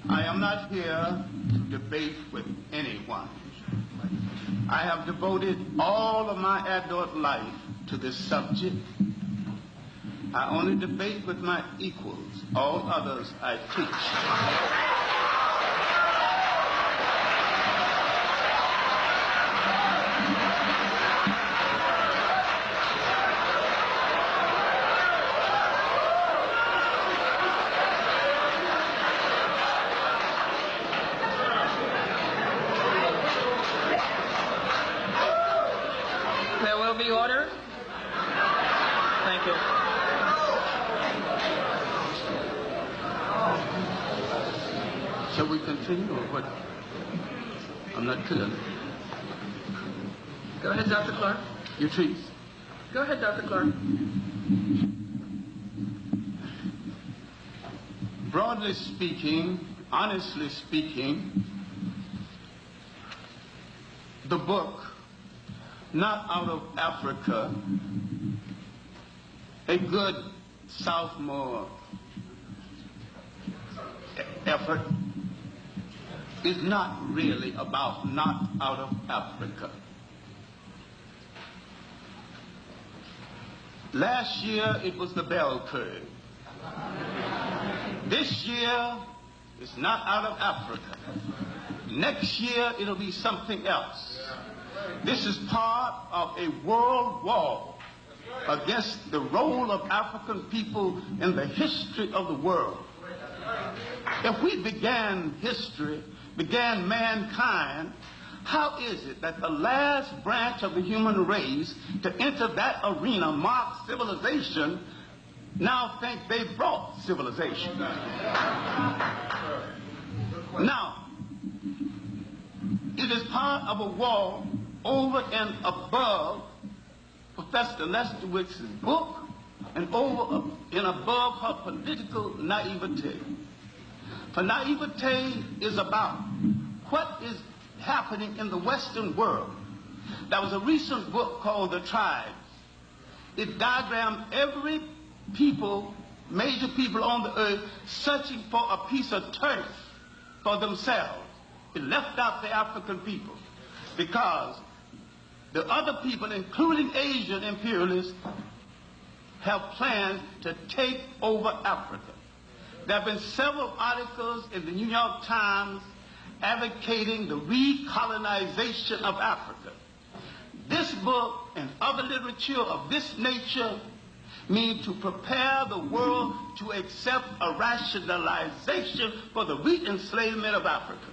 I am not here to debate with anyone. I have devoted all of my adult life to this subject. I only debate with my equals. All others I teach. There will be order. Thank you. Shall we continue or what? I'm not clear. Go ahead, Dr. Clarke. You treat. Go ahead, Dr. Clarke. Broadly speaking, honestly speaking, the book, Not Out of Africa, a good sophomore effort, is not really about Not Out of Africa. Last year it was the bell curve. This year it's Not Out of Africa. Next year it'll be something else. This is part of a world war against the role of African people in the history of the world. If we began history, began mankind, how is it that the last branch of the human race to enter that arena, marked civilization, now think they brought civilization? Now, it is part of a war over and above Professor Lesterwitz's book and over and above her political naivete. For naivete is about what is happening in the Western world. There was a recent book called The Tribes. It diagrammed every people, major people on the earth, searching for a piece of turf for themselves. It left out the African people because the other people, including Asian imperialists, have plans to take over Africa. There have been several articles in the New York Times advocating the recolonization of Africa. This book and other literature of this nature mean to prepare the world to accept a rationalization for the re-enslavement of Africa.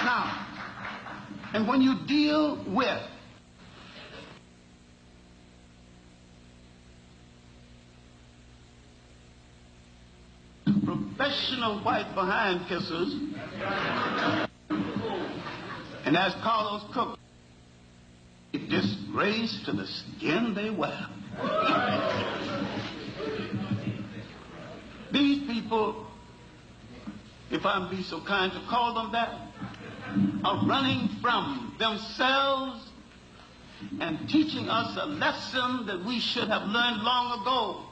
Now, and when you deal with professional white behind kissers, and as Carlos Cook, a disgrace to the skin they wear. These people, if I be so kind to call them that, are running from themselves and teaching us a lesson that we should have learned long ago.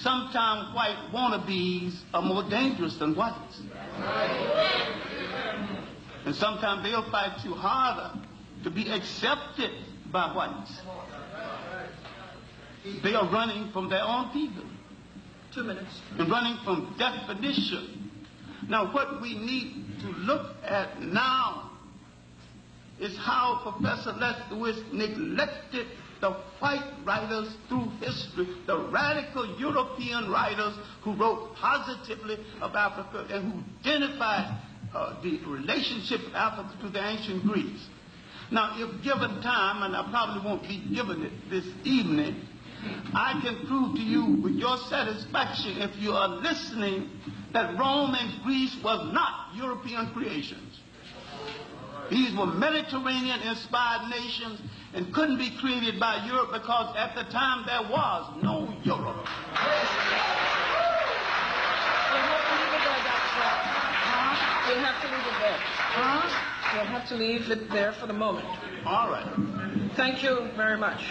Sometimes white wannabes are more dangerous than whites. And sometimes they'll fight you harder to be accepted by whites. They are running from their own people. 2 minutes. And running from definition. Now, what we need to look at now is how Professor Lesterwitz neglected the white writers through history, the radical European writers who wrote positively of Africa and who identified the relationship of Africa to the ancient Greeks. Now, if given time, and I probably won't be given it this evening, I can prove to you with your satisfaction, if you are listening, that Rome and Greece was not European creations. These were Mediterranean-inspired nations and couldn't be created by Europe because at the time there was no Europe. You'll have to leave it there. You'll have to leave it there for the moment. All right. Thank you very much.